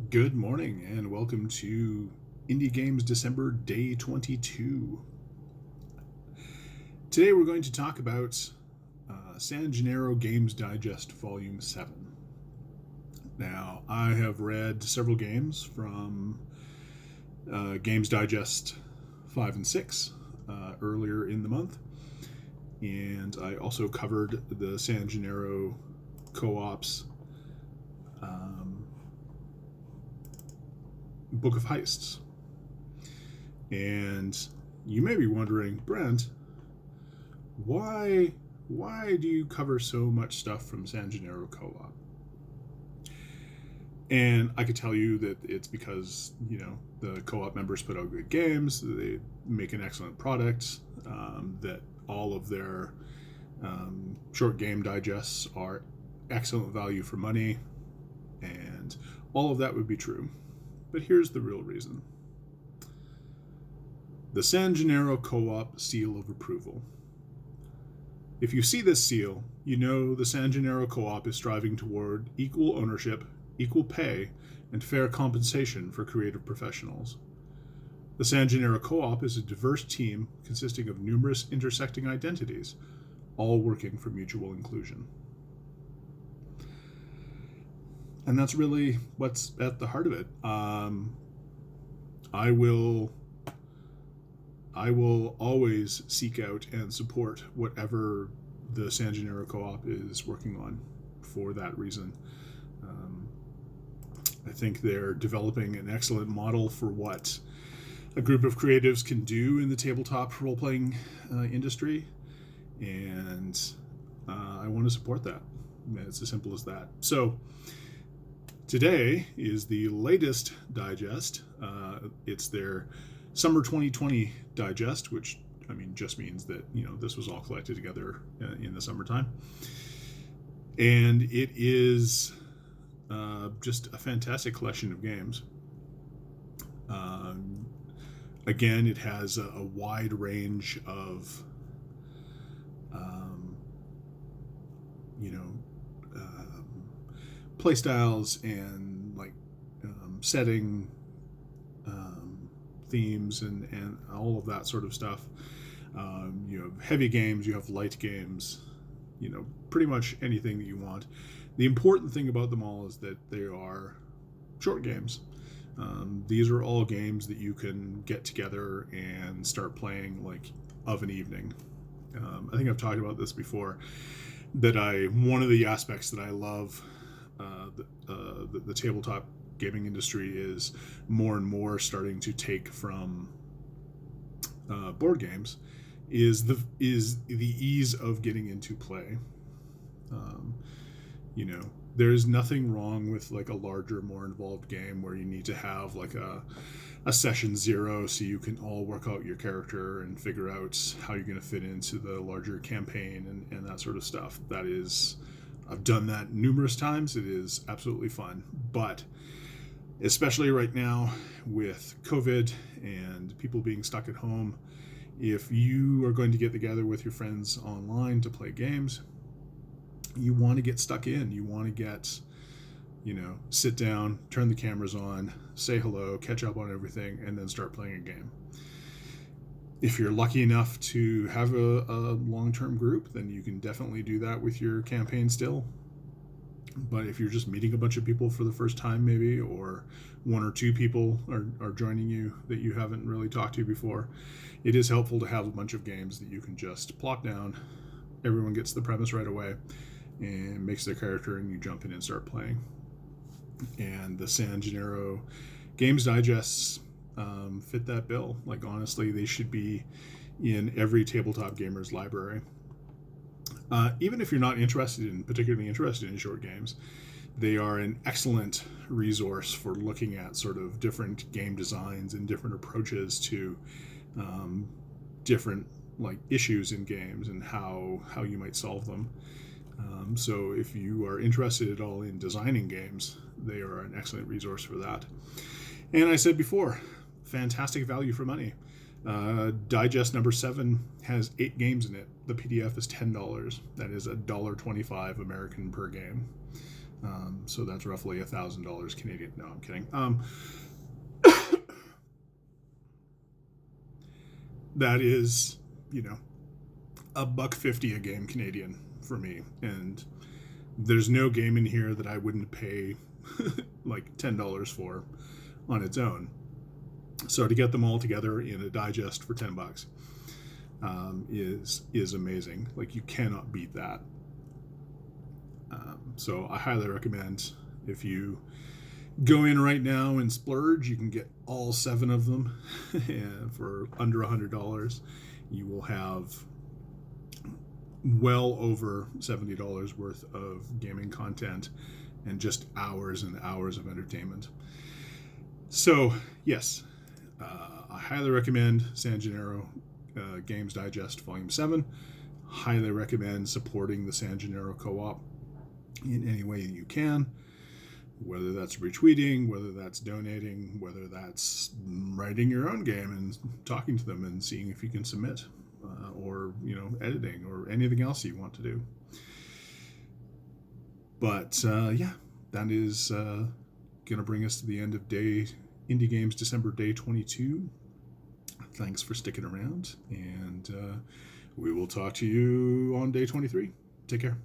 Good morning and welcome to Indie Games December Day 22. Today we're going to talk about San Jenaro Games Digest Volume 7. Now, I have read several games from Games Digest 5 and 6 earlier in the month, and I also covered the San Jenaro co-ops Book of Heists. And you may be wondering, Brent, why do you cover so much stuff from San Jenaro Co-op? And I could tell you that it's because, the co-op members put out good games, they make an excellent product, that all of their short game digests are excellent value for money, and all of that would be true. But here's the real reason. The San Jenaro Co-op Seal of Approval. If you see this seal, you know the San Jenaro Co-op is striving toward equal ownership, equal pay, and fair compensation for creative professionals. The San Jenaro Co-op is a diverse team consisting of numerous intersecting identities, all working for mutual inclusion. And that's really what's at the heart of it. I will always seek out and support whatever the San Jenaro Co-op is working on for that reason. I think they're developing an excellent model for what a group of creatives can do in the tabletop role-playing industry, and I want to support that. It's as simple as that. So today is the latest digest. It's their Summer 2020 digest, which just means that this was all collected together in the summertime, and it is just a fantastic collection of games. Again, it has a wide range of play styles and setting themes and all of that sort of stuff. You have heavy games, you have light games, pretty much anything that you want. The important thing about them all is that they are short games. These are all games that you can get together and start playing of an evening. I think I've talked about this before, that one of the aspects that I love the tabletop gaming industry is more and more starting to take from board games is the ease of getting into play. There's nothing wrong with a larger, more involved game where you need to have a session zero so you can all work out your character and figure out how you're going to fit into the larger campaign and that sort of stuff. I've done that numerous times. It is absolutely fun. But especially right now with COVID and people being stuck at home, if you are going to get together with your friends online to play games, you want to get stuck in. You want to get, sit down, turn the cameras on, say hello, catch up on everything, and then start playing a game. If you're lucky enough to have a long-term group, then you can definitely do that with your campaign still. But if you're just meeting a bunch of people for the first time maybe, or one or two people are joining you that you haven't really talked to before, it is helpful to have a bunch of games that you can just plop down. Everyone gets the premise right away and makes their character, and you jump in and start playing. And the San Jenaro Games Digests fit that bill. Honestly, they should be in every tabletop gamer's library. Even if you're not particularly interested in short games, they are an excellent resource for looking at sort of different game designs and different approaches to different issues in games and how you might solve them. So if you are interested at all in designing games, they are an excellent resource for that. And I said before, fantastic value for money. Digest number 7 has 8 games in it. The PDF is $10. That is $1.25 American per game. So that's roughly $1,000 Canadian. No, I'm kidding. That is, $1.50 a game Canadian for me, and there's no game in here that I wouldn't pay like $10 for on its own. So to get them all together in a digest for $10 is amazing. Like, you cannot beat that. So I highly recommend, if you go in right now and splurge, you can get all 7 of them and for under $100. You will have well over $70 worth of gaming content and just hours and hours of entertainment. So yes, I highly recommend San Jenaro Games Digest Volume 7. Highly recommend supporting the San Jenaro co-op in any way you can, whether that's retweeting, whether that's donating, whether that's writing your own game and talking to them and seeing if you can submit, or editing, or anything else you want to do. But yeah, that is going to bring us to the end of Indie Games December Day 22. Thanks for sticking around, and we will talk to you on Day 23. Take care.